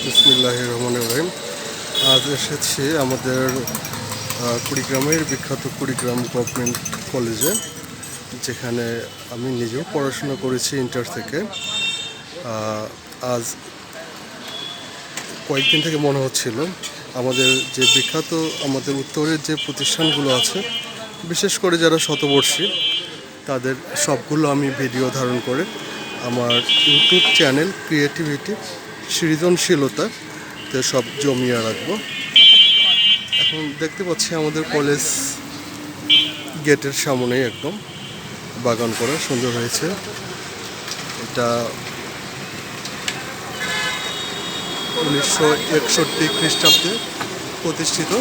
বিসমিল্লাহির রহমানির রহিম। আজ এসেছি আমাদের কুড়িগ্রামের বিখ্যাত কুড়িগ্রাম গভর্নমেন্ট কলেজে, যেখানে আমি নিজেও পড়াশোনা করেছি ইন্টার থেকে। আজ কয়েকদিন থেকে মনে হচ্ছিল আমাদের যে বিখ্যাত আমাদের উত্তরের যে প্রতিষ্ঠানগুলো আছে, বিশেষ করে যারা শতবর্ষী, তাদের সবগুলো আমি ভিডিও ধারণ করে আমার ইউটিউব চ্যানেল ক্রিয়েটিভিটি সৃজনশীলতাতে সব জমিয়ে রাখবো। এখন দেখতে পাচ্ছি আমাদের কলেজ গেটের সামনেই একদম বাগান করা সুন্দর হয়েছে। এটা 1961 খ্রিস্টাব্দে প্রতিষ্ঠিত।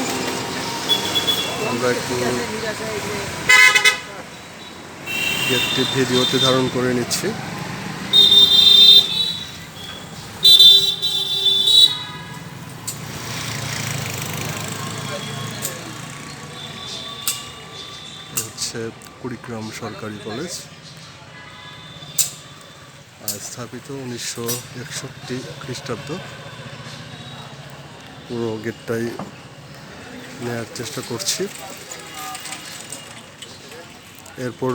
আমরা একটু গেটটি ভিডিওতে ধারণ করে নিচ্ছি। হচ্ছে কুড়িগ্রাম সরকারি কলেজ, স্থাপিত 1961 খ্রিস্টাব্দ। পুরো গেটটাই নেওয়ার চেষ্টা করছি। এরপর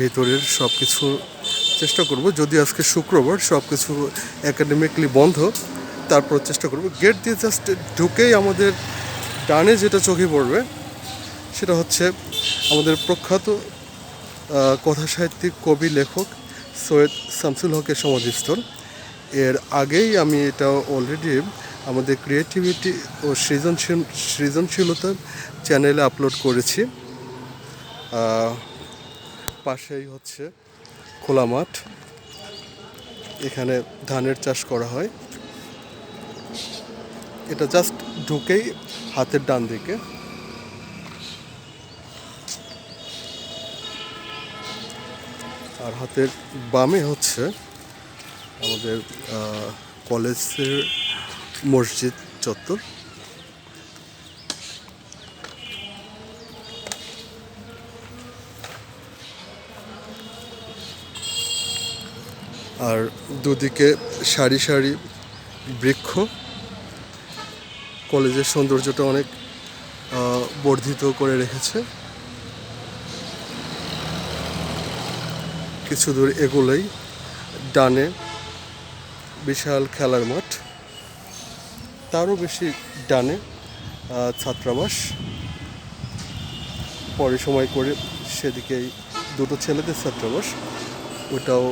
ভেতরের সব কিছু চেষ্টা করব, যদি আজকে শুক্রবার সব কিছু একাডেমিকলি বন্ধ, তারপর চেষ্টা করব। গেট দিয়ে জাস্ট ঢুকেই আমাদের ডানে যেটা চোখে পড়বে সেটা হচ্ছে আমাদের প্রখ্যাত কথা সাহিত্যিক, কবি, লেখক সৈয়দ শামসুল হকের সমাধিস্থল। এর আগেই আমি এটা অলরেডি আমাদের ক্রিয়েটিভিটি ও সৃজনশীলতা চ্যানেলে আপলোড করেছি। পাশেই হচ্ছে খোলা মাঠ, এখানে ধানের চাষ করা হয়। এটা জাস্ট ঢুকেই হাতের ডান দিকে। আর হাতের বামে হচ্ছে আমাদের কলেজের মসজিদ চত্বর। আর দুদিকে সারি সারি বৃক্ষ, কলেজের সৌন্দর্যটা অনেক বর্ধিত করে রেখেছে। কিছু দূর এগোলেই ডানে বিশাল খেলার মাঠ, তারও বেশি ডানে ছাত্রাবাস। পরে সময় করে সেদিকেই দুটো ছেলেদের ছাত্রাবাস, ওটাও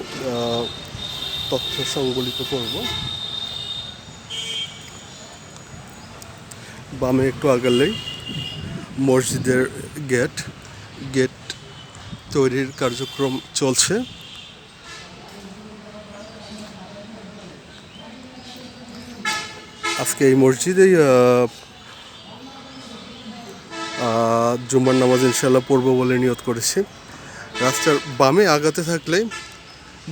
তথ্য সংবলিত করব। বামে একটু আগালেই মসজিদের গেট তৈরির কার্যক্রম চলছে। আজকে এই মসজিদেই জুম্মার নামাজ ইনশাল্লাহ পড়ব বলে নিয়ত করেছি। রাস্তার বামে আগাতে থাকলে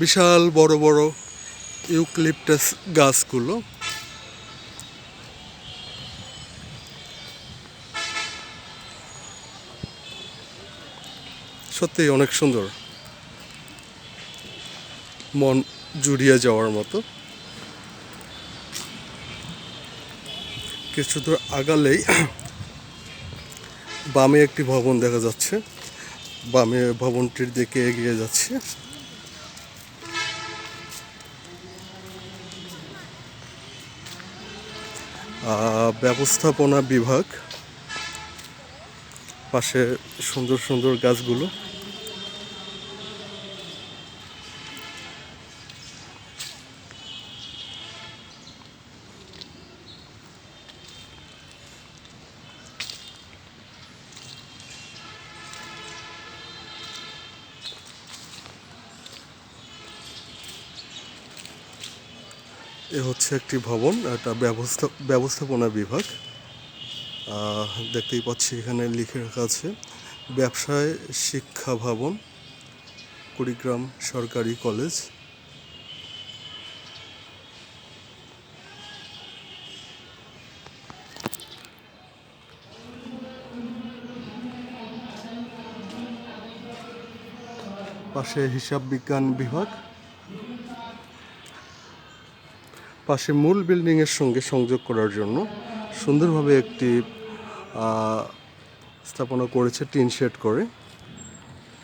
বিশাল বড় বড় ইউক্যালিপটাস গাছগুলো, সত্যিই অনেক সুন্দর, মন জুড়িয়ে যাওয়ার মতো। কিছু দূর আগালেই বামে একটি ভবন দেখা যাচ্ছে, বামে ভবনটির দিকে এগিয়ে যাচ্ছে। ব্যবস্থাপনা বিভাগ, পাশে সুন্দর সুন্দর গাছগুলো। এ হচ্ছে একটি ভবন, এটা ব্যবস্থাপনা বিভাগ। দেখতেই পাচ্ছি এখানে লিখে রাখা আছে ব্যবসায় শিক্ষা ভবন, কুড়িগ্রাম সরকারি কলেজ। পাশে হিসাব বিজ্ঞান বিভাগ, পাশে মূল বিল্ডিংয়ের সঙ্গে সংযোগ করার জন্য সুন্দরভাবে একটি স্থাপনা করেছে টিন শেড করে।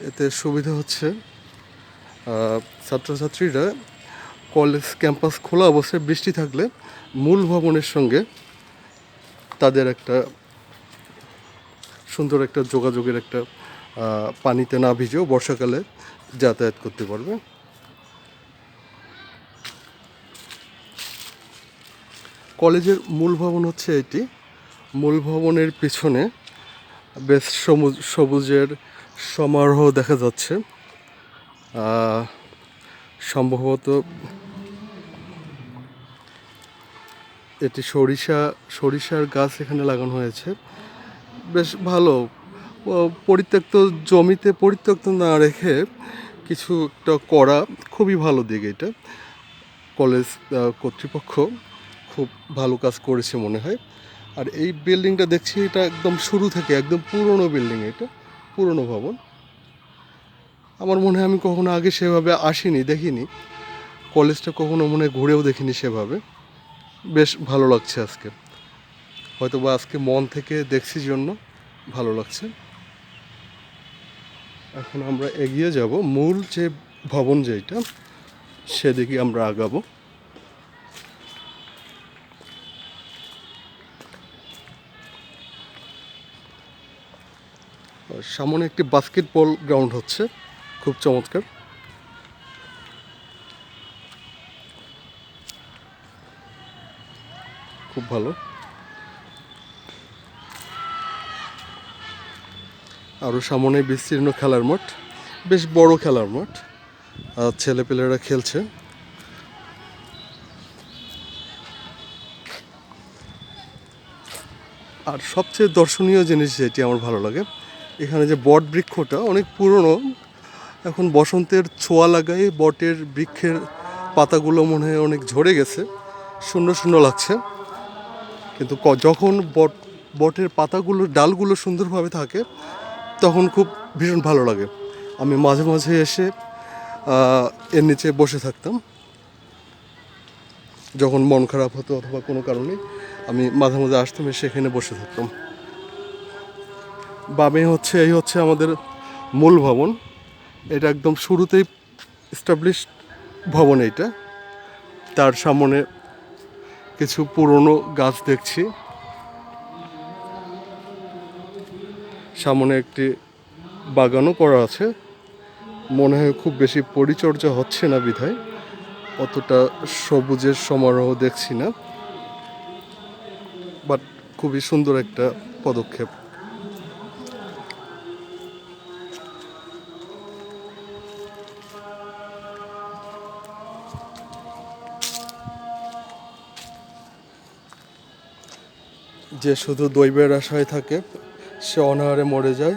এতে সুবিধা হচ্ছে ছাত্রছাত্রীরা কলেজ ক্যাম্পাস খোলা অবস্থায় বৃষ্টি থাকলে মূল ভবনের সঙ্গে তাদের একটা সুন্দর একটা যোগাযোগের একটা পানিতে না ভিজেও বর্ষাকালে যাতায়াত করতে পারবে। কলেজের মূল ভবন হচ্ছে এটি। মূল ভবনের পিছনে বেশ সবুজের সমারোহ দেখা যাচ্ছে। সম্ভবত এটি সরিষার গাছ এখানে লাগানো হয়েছে। বেশ ভালো, পরিত্যক্ত জমিতে পরিত্যক্ত না রেখে কিছু একটা করা খুবই ভালো দিক। এটা কলেজ কর্তৃপক্ষ খুব ভালো কাজ করেছে মনে হয়। আর এই বিল্ডিংটা দেখছি এটা একদম শুরু থেকে একদম পুরনো বিল্ডিং, এটা পুরনো ভবন। আমার মনে হয় আমি কখনো আগে সেভাবে আসিনি, দেখিনি কলেজটা, কখনো মনে হয় ঘুরেও দেখিনি সেভাবে। বেশ ভালো লাগছে আজকে, হয়তো বা আজকে মন থেকে দেখছি জন্য ভালো লাগছে। এখন আমরা এগিয়ে যাব মূল যে ভবন যেটা, সেদিকে আমরা আগাবো। সামনে একটি বাস্কেটবল গ্রাউন্ড হচ্ছে, খুব চমৎকার। খুব ভালো। আরও সামনে বিস্তীর্ণ খেলার মাঠ, বেশ বড় খেলার মাঠ, ছেলেপেলেরা খেলছে। আর সবচেয়ে দর্শনীয় জিনিস যেটি আমার ভালো লাগে, এখানে যে বট বৃক্ষটা অনেক পুরনো, এখন বসন্তের ছোঁয়া লাগায় বটের বৃক্ষের পাতাগুলো মনে হয় অনেক ঝরে গেছে, শূন্য শূন্য লাগছে। কিন্তু যখন বটের পাতাগুলো ডালগুলো সুন্দরভাবে থাকে তখন খুব ভীষণ ভালো লাগে। আমি মাঝে মাঝে এসে এর নিচে বসে থাকতাম যখন মন খারাপ হতো অথবা কোনো কারণে, আমি মাঝে মাঝে আসতাম, এসে এখানে বসে থাকতাম। বামে এই হচ্ছে আমাদের মূল ভবন। এটা একদম শুরুতেই এস্টাবলিশ ভবন। এটা তার সামনে কিছু পুরনো গাছ দেখছি, সামনে একটি বাগানও করা আছে। মনে হয় খুব বেশি পরিচর্যা হচ্ছে না বিধায় অতটা সবুজের সমারোহ দেখছি না, বাট খুবই সুন্দর একটা পদক্ষেপ। যে শুধু দৈবের আশায় থাকে সে অনাহারে মরে যায়,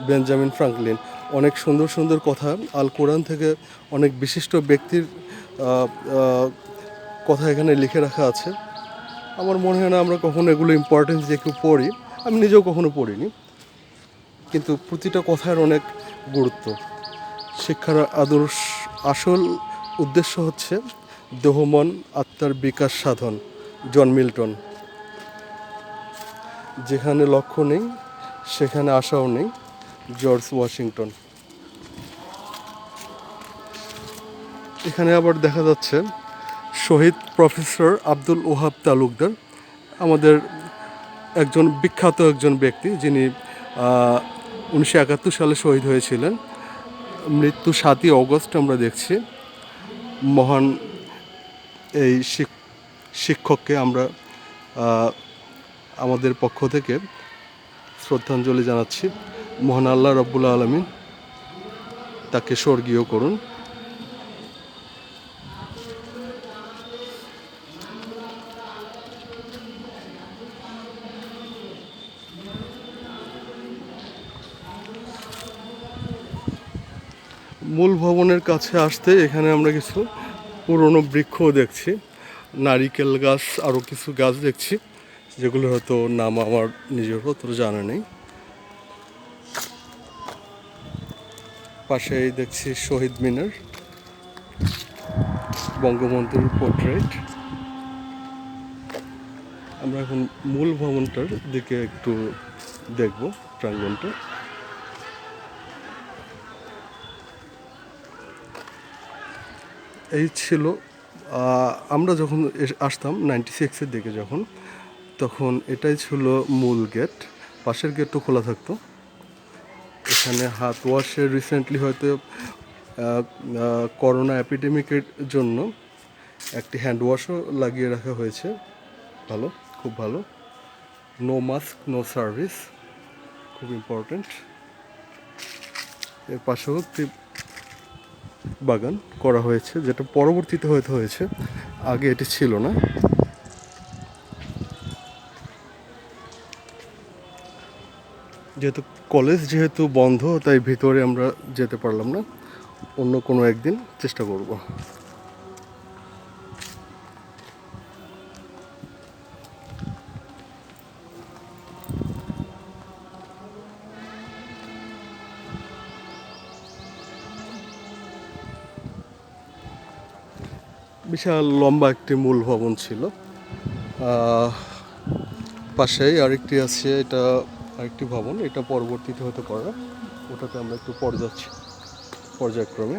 বেঞ্জামিন ফ্রাঙ্কলিন। অনেক সুন্দর সুন্দর কথা আল কোরআন থেকে অনেক বিশিষ্ট ব্যক্তির কথা এখানে লিখে রাখা আছে। আমার মনে হয় না আমরা কখনো এগুলো ইম্পর্টেন্স দিয়ে কেউ পড়ি, আমি নিজেও কখনো পড়িনি, কিন্তু প্রতিটা কথার অনেক গুরুত্ব। শিক্ষার আসল উদ্দেশ্য হচ্ছে দেহমন আত্মার বিকাশ সাধন। John Milton. যেখানে লক্ষ্য নেই সেখানে আশাও নেই। George Washington. এখানে আবার দেখা যাচ্ছে শহীদ প্রফেসর আব্দুল ওহাব তালুকদার, আমাদের বিখ্যাত একজন ব্যক্তি, যিনি 1971 সালে শহীদ হয়েছিলেন। মৃত্যু 7ই অগস্ট আমরা দেখছি। মহান এই শিক্ষককে আমরা আমাদের পক্ষ থেকে শ্রদ্ধাঞ্জলি জানাচ্ছি। মহান আল্লাহ রব্বুল আলামিন তাকে স্বর্গীয় করুন। মূল ভবনের কাছে আসতে এখানে আমরা কিছু পুরনো বৃক্ষও দেখছি, নারিকেল গাছ, আরও কিছু গাছ দেখছি যেগুলো হয়তো নাম আমার নিজের অতটা জানা নেই। পাশেই দেখছি শহীদ মিনার, বঙ্গবন্ধুর পোর্ট্রেট। আমরা এখন মূল ভবনটার দিকে একটু দেখব প্রাঙ্গণটা। এই ছিল আমরা যখন আসতাম 96-এর দিকে যখন, তখন এটাই ছিল মূল গেট। পাশের গেটও খোলা থাকতো। এখানে হাত ওয়াশের রিসেন্টলি হয়তো করোনা এপিডেমিকের জন্য একটি হ্যান্ড ওয়াশও লাগিয়ে রাখা হয়েছে। ভালো, খুব ভালো। নো মাস্ক নো সার্ভিস, খুব ইম্পর্ট্যান্ট। এর পাশেও একটি বাগান করা হয়েছে, যেটা পরবর্তীতে হয়তো হয়েছে, আগে এটি ছিল না। যেহেতু বন্ধ, তাই ভিতরে আমরা যেতে পারলাম না। অন্য কোনো একদিন চেষ্টা করব। বিশাল লম্বা একটি মূল ভবন ছিল। পাশেই আরেকটি আছে, এটা আরেকটি ভবন, এটা পরবর্তীতে হতে করা। ওটাতে আমরা একটু যাচ্ছি পর্যায়ক্রমে।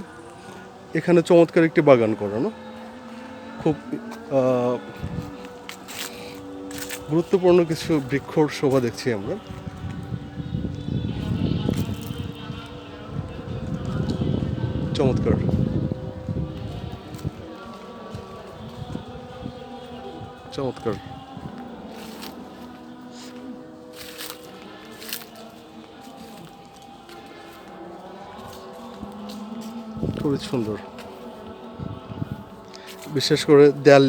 এখানে চমৎকার একটি বাগান করানো, খুব গুরুত্বপূর্ণ কিছু বৃক্ষর শোভা দেখছি আমরা। চমৎকার, চমৎকার। খুবই সুন্দর, বিশেষ করে দেয়াল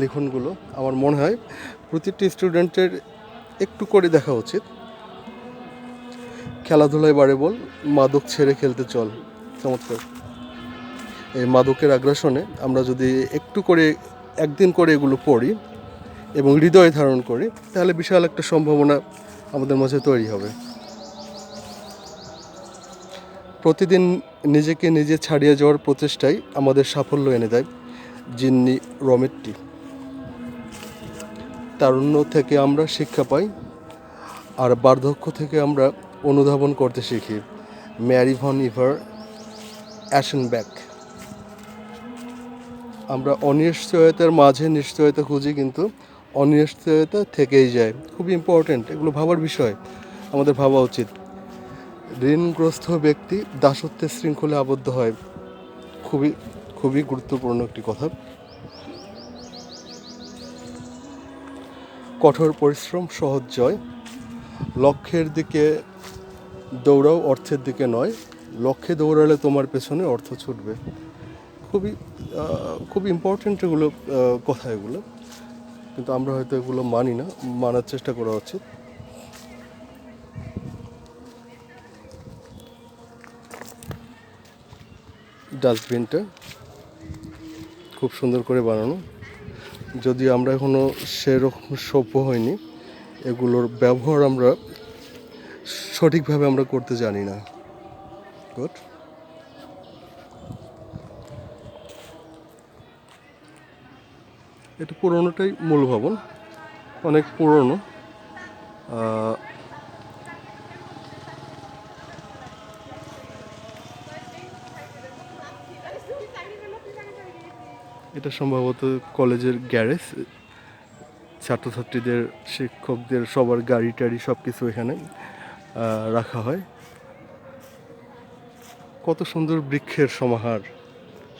লিখনগুলো আমার মনে হয় প্রতিটি স্টুডেন্টের একটু করে দেখা উচিত। খেলাধুলায় বাড়ে বল, মাদক ছেড়ে খেলতে চল। চমৎকার। এই মাদকের আগ্রাসনে আমরা যদি একটু করে একদিন করে এগুলো পড়ি এবং হৃদয়ে ধারণ করি, তাহলে বিশাল একটা সম্ভাবনা আমাদের মাঝে তৈরি হবে। প্রতিদিন নিজেকে নিজে ছাড়িয়ে যাওয়ার প্রচেষ্টাই আমাদের সাফল্য এনে দেয়। জিন্নি রমেট্টি। তারুণ্য থেকে আমরা শিক্ষা পাই, আর বার্ধক্য থেকে আমরা অনুধাবন করতে শিখি। ম্যারি ভন ইভার অ্যাশেনব্যাক। আমরা অনিশ্চয়তার মাঝে নিশ্চয়তা খুঁজি, কিন্তু অনিশ্চয়তা থেকেই যায়। খুবই ইম্পর্ট্যান্ট, এগুলো ভাবার বিষয়, আমাদের ভাবা উচিত। ঋণগ্রস্ত ব্যক্তি দাসত্বের শৃঙ্খলে আবদ্ধ হয়। খুবই খুবই গুরুত্বপূর্ণ একটি কথা। কঠোর পরিশ্রম সহজ জয়। লক্ষ্যের দিকে দৌড়াও, অর্থের দিকে নয়। লক্ষ্যে দৌড়ালে তোমার পেছনে অর্থ ছুটবে। খুবই খুব ইম্পর্ট্যান্ট এগুলো কথা, এগুলো কিন্তু আমরা হয়তো এগুলো মানি না। মানার চেষ্টা করা উচিত। ডাস্টবিনটা খুব সুন্দর করে বানানো, যদি আমরা এখনও সেরকম সভ্য হইনি, এগুলোর ব্যবহার আমরা সঠিকভাবে আমরা করতে জানি না। গুড। এটা পুরোনোটাই মূল ভবন, অনেক পুরনো। এটা সম্ভবত কলেজের গ্যারেজ। ছাত্রছাত্রীদের, শিক্ষকদের সবার গাড়ি টাড়ি সব কিছু এখানে রাখা হয়। কত সুন্দর বৃক্ষের সমাহার,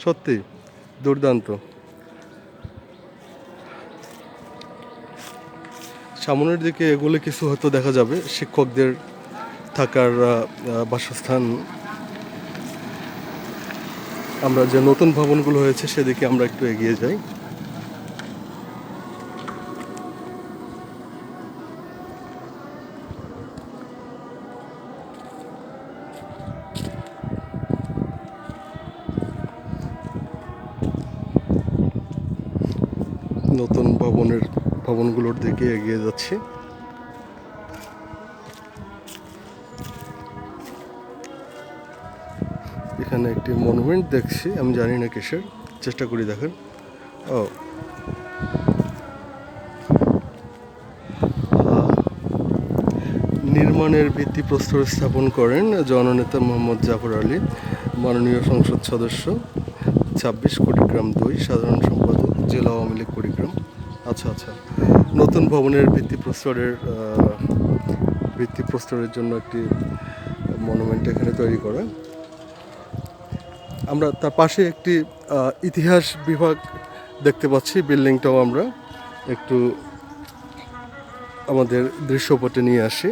সত্যি দুর্দান্ত। সামনের দিকে এগুলো কিছু হয়তো দেখা যাবে শিক্ষকদের থাকার বাসস্থান। আমরা যে নতুন ভবনগুলো হয়েছে সেদিকে আমরা একটু এগিয়ে যাই। নতুন ভবনগুলোর দিকে এগিয়ে যাচ্ছি। এখানে একটি মনুমেন্ট দেখছি, আমি জানি না কিসের, চেষ্টা করি দেখার। ও আহ, নির্মাণের ভিত্তিপ্রস্তর স্থাপন করেন জননেতা মোহাম্মদ জাফর আলী, মাননীয় সংসদ সদস্য, 26 কুড়িগ্রাম 2, সাধারণ সম্পাদক, জেলা আওয়ামী লীগ কুড়িগ্রাম। আচ্ছা আচ্ছা, নতুন ভবনের ভিত্তিপ্রস্তরের জন্য একটি মনুমেন্ট এখানে তৈরি করা। আমরা তার পাশে একটি ইতিহাস বিভাগ দেখতে পাচ্ছি, বিল্ডিংটাও আমরা একটু আমাদের দৃশ্যপটে নিয়ে আসি।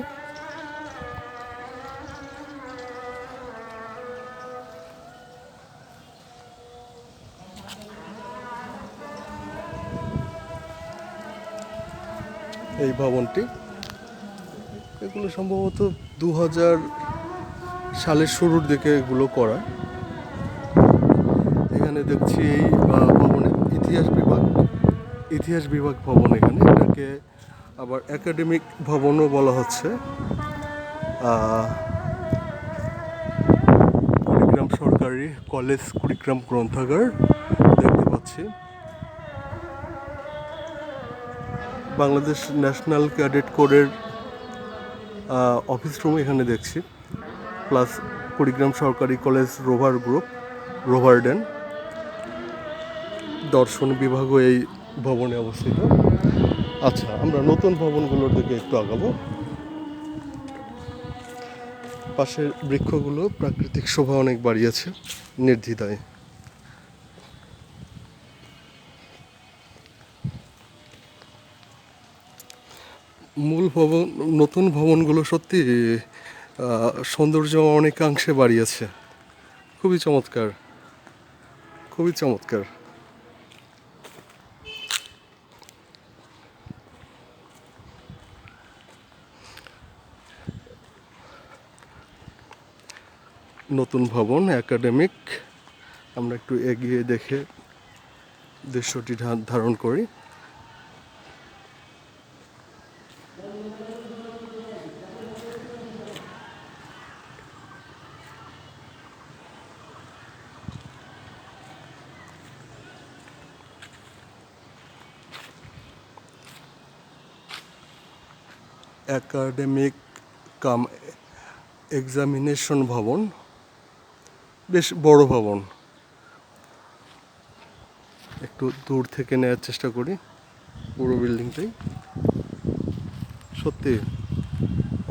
এই ভবনটি, এগুলো সম্ভবত 2000 সালের শুরুর দিকে এগুলো করা। এখানে দেখছি এই ভবনে ইতিহাস বিভাগ ভবন, এখানে এটাকে আবার একাডেমিক ভবনও বলা হচ্ছে। কুড়িগ্রাম সরকারি কলেজ, কুড়িগ্রাম গ্রন্থাগার দেখতে পাচ্ছি। বাংলাদেশ ন্যাশনাল ক্যাডেট কোরের অফিস রুম এখানে দেখছি, প্লাস কুড়িগ্রাম সরকারি কলেজ রোভার গ্রুপ, রোভারডেন দর্শন বিভাগও এই ভবনে অবস্থিত। আচ্ছা, আমরা নতুন ভবনগুলোর দিকে একটু আগাবো। পাশের বৃক্ষগুলো প্রাকৃতিক শোভা অনেক বাড়িয়েছে নির্দ্বিধায়। মূল ভবন, নতুন ভবনগুলো সত্যি সৌন্দর্য অনেকাংশে বাড়িয়েছে। খুবই চমৎকার, খুবই চমৎকার। নতুন ভবন একাডেমিক, আমরা একটু এগিয়ে দেখে দৃশ্যটি ধারণ করি। একাডেমিক কাম এক্সামিনেশন ভবন, বেশ বড় ভবন। একটু দূর থেকে নেওয়ার চেষ্টা করি। পুরো বিল্ডিংটাই সত্যি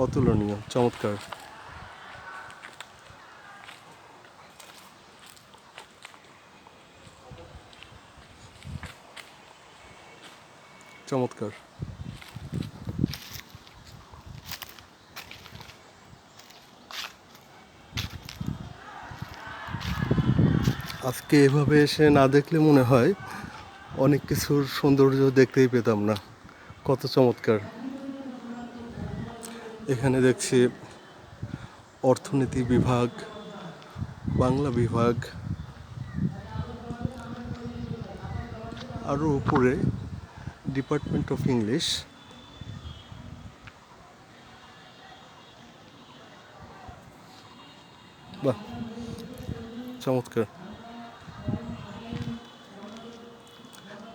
অতুলনীয়, চমৎকার। চমৎকার। আজকে এভাবে এসে না দেখলে মনে হয় অনেক কিছুর সৌন্দর্য দেখতেই পেতাম না। কত চমৎকার। এখানে দেখছি অর্থনীতি বিভাগ, বাংলা বিভাগ, আরও উপরে ডিপার্টমেন্ট অফ ইংলিশ। বাহ, চমৎকার।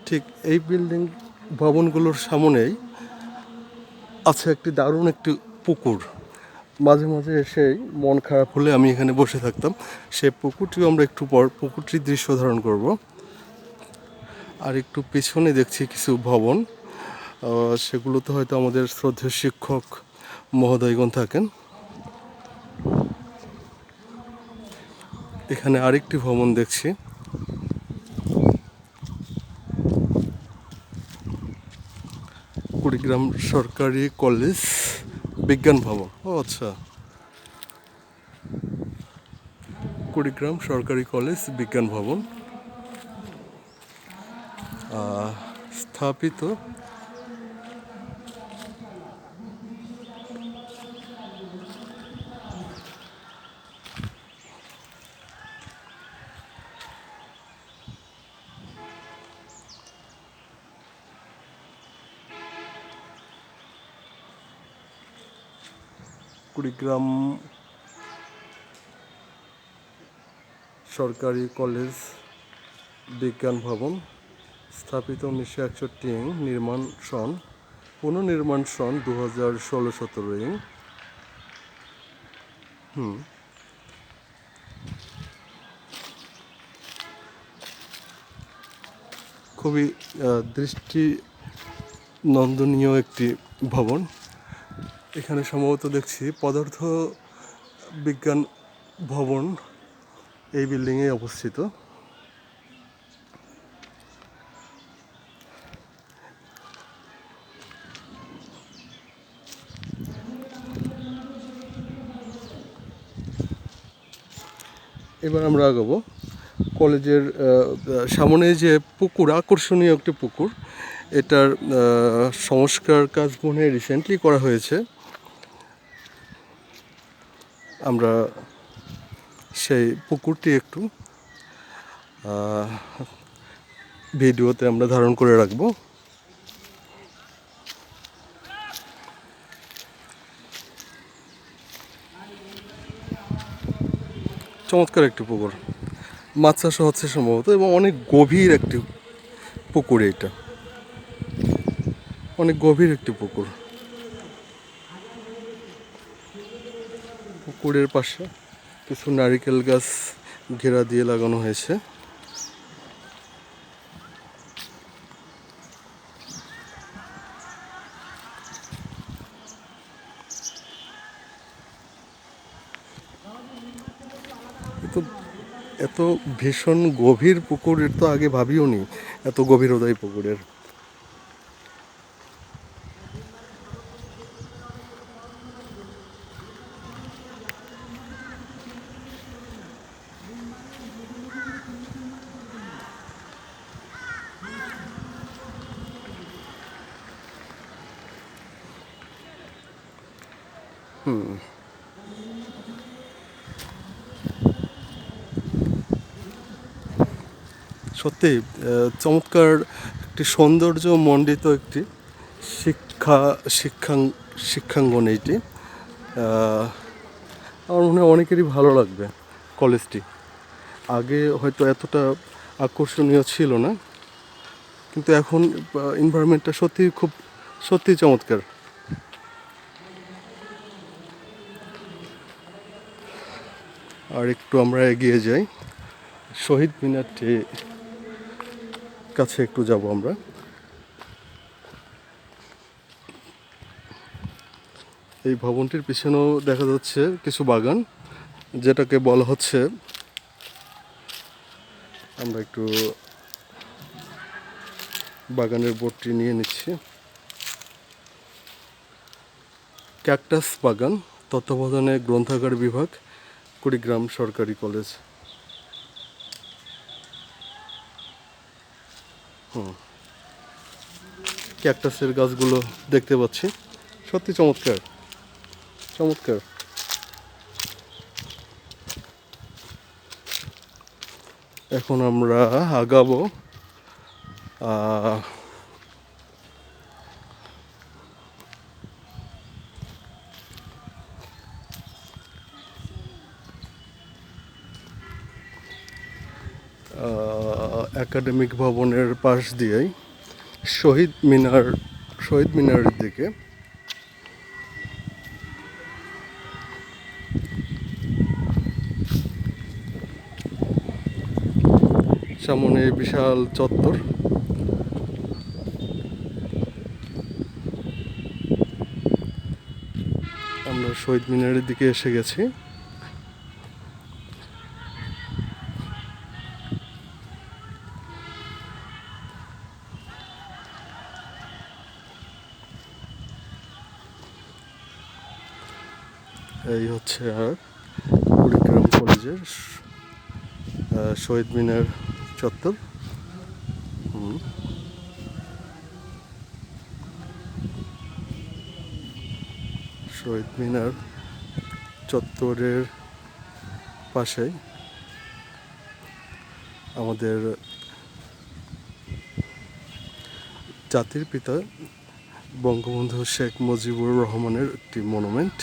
ঠিক এই বিল্ডিং ভবনগুলোর সামনেই আছে একটি দারুণ একটি পুকুর। মাঝে মাঝে এসেই মন খারাপ হলে আমি এখানে বসে থাকতাম। সেই পুকুরটিও আমরা একটু পর পুকুরটির দৃশ্য ধারণ করব। আর একটু পেছনে দেখছি কিছু ভবন, সেগুলোতে হয়তো আমাদের শ্রদ্ধেয় শিক্ষক মহোদয়গণ থাকেন। এখানে আরেকটি ভবন দেখছি, কুড়িগ্রাম সরকারি কলেজ বিজ্ঞান ভবন। ও আচ্ছা, কুড়িগ্রাম সরকারি কলেজ বিজ্ঞান ভবন স্থাপিত কুড়িগ্রাম সরকারি কলেজ বিজ্ঞান ভবন স্থাপিত 1961 ইং, নির্মাণ সন পুনর্নির্মাণ সন 2016-17 ইং। খুবই দৃষ্টি নন্দনীয় একটি ভবন। এখানে সম্ভবত দেখছি পদার্থ বিজ্ঞান ভবন এই বিল্ডিংয়ে অবস্থিত। এবার আমরা আগাবো কলেজের সামনে যে পুকুর, আকর্ষণীয় একটি পুকুর, এটার সংস্কার কাজ মনে হয় রিসেন্টলি করা হয়েছে। আমরা সেই পুকুরটি একটু ভিডিওতে আমরা ধারণ করে রাখবো। চমৎকার একটি পুকুর, মাছ চাষও হচ্ছে সম্ভবত, এবং অনেক গভীর একটি পুকুর। এটা অনেক গভীর একটি পুকুর। পুকুরের পাশে কিছু নারিকেল গাছ ঘেরা দিয়ে লাগানো হয়েছে। এত ভীষণ গভীর পুকুরের তো আগে ভাবিও নি, এত গভীরতা এই পুকুরের। সত্যি চমৎকার একটি সৌন্দর্য মণ্ডিত একটি শিক্ষাঙ্গন এইটি। আমার মনে হয় অনেকেরই ভালো লাগবে কলেজটি। আগে হয়তো এতটা আকর্ষণীয় ছিল না, কিন্তু এখন এনভায়রনমেন্টটা সত্যি চমৎকার। আর একটু আমরা এগিয়ে যাই, শহীদ মিনারটি কাছে একটু যাব আমরা। এই ভবনটির পিছনেও দেখা যাচ্ছে কিছু বাগান, যেটাকে বলা হচ্ছে, আমরা একটু বাগানের বোর্ডটি নিয়ে নিচ্ছি, ক্যাকটাস বাগান, তত্ত্বাবধানে গ্রন্থাগার বিভাগ, কুড়িগ্রাম সরকারি কলেজ। ক্যাকটাসের গাছগুলো দেখতে পাচ্ছি, সত্যি চমৎকার। এখন আমরা আগাবো একাডেমিক ভবনের পাশ দিয়েই শহীদ মিনারের দিকে। সামনে বিশাল চত্বর, আমরা শহীদ মিনারের দিকে এসে গেছি। এই হচ্ছে আর কুড়িগ্রাম কলেজের শহীদ মিনার চত্বর। শহীদ মিনার চত্বরের পাশেই আমাদের জাতির পিতা বঙ্গবন্ধু শেখ মুজিবুর রহমানের একটি মনুমেন্ট,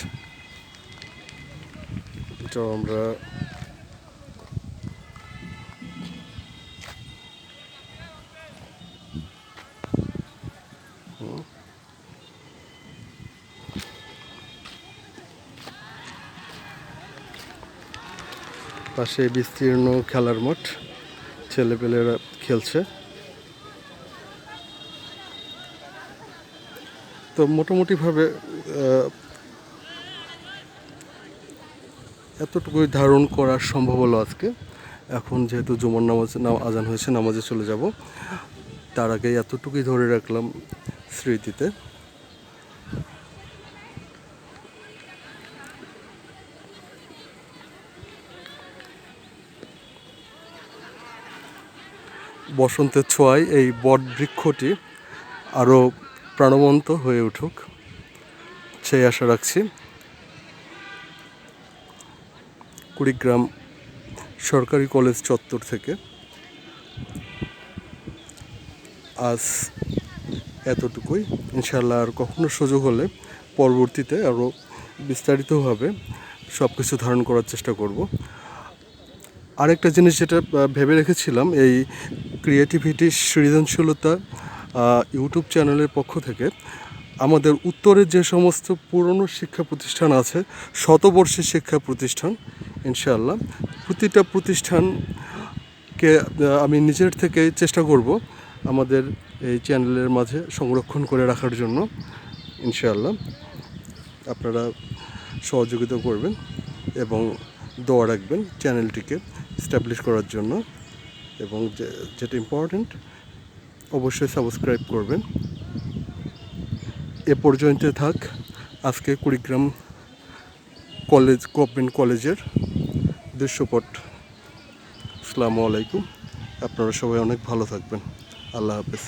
এটাও আমরা পাশে বিস্তীর্ণ খেলার মাঠ, ছেলেপেলেরা খেলছে। তো মোটামুটিভাবে এতটুকুই ধারণ করা সম্ভব হলো আজকে। এখন যেহেতু জুমার নামাজ আজান হয়েছে, নামাজে চলে যাব, তার আগে এতটুকুই ধরে রাখলাম স্মৃতিতে। বসন্তের ছোঁয়ায় এই বট বৃক্ষটি আরও প্রাণবন্ত হয়ে উঠুক, সেই আশা রাখছি। কুড়িগ্রাম সরকারি কলেজ চত্বর থেকে আজ এতটুকুই। ইনশাআল্লাহ আর কখনো সুযোগ হলে পরবর্তীতে আরও বিস্তারিতভাবে সব কিছু ধারণ করার চেষ্টা করব। আরেকটা জিনিস যেটা ভেবে রেখেছিলাম, এই ক্রিয়েটিভিটি সৃজনশীলতা ইউটিউব চ্যানেলের পক্ষ থেকে আমাদের উত্তরের যে সমস্ত পুরনো শিক্ষা প্রতিষ্ঠান আছে, শতবর্ষী শিক্ষা প্রতিষ্ঠান, ইনশাআল্লাহ প্রতিটা প্রতিষ্ঠানকে আমি নিজের থেকে চেষ্টা করব আমাদের এই চ্যানেলের মাঝে সংরক্ষণ করে রাখার জন্য। ইনশাআল্লাহ আপনারা সহযোগিতা করবেন এবং দোয়া রাখবেন চ্যানেলটিকে এস্টাবলিশ করার জন্য, এবং যেটা ইম্পর্ট্যান্ট অবশ্যই সাবস্ক্রাইব করবেন। এ পর্যন্ত থাক আজকে কুড়িগ্রাম কলেজ, গভর্নমেন্ট কলেজের দৃশ্যপট। আসসালামু আলাইকুম, আপনারা সবাই অনেক ভালো থাকবেন। আল্লাহ হাফেজ।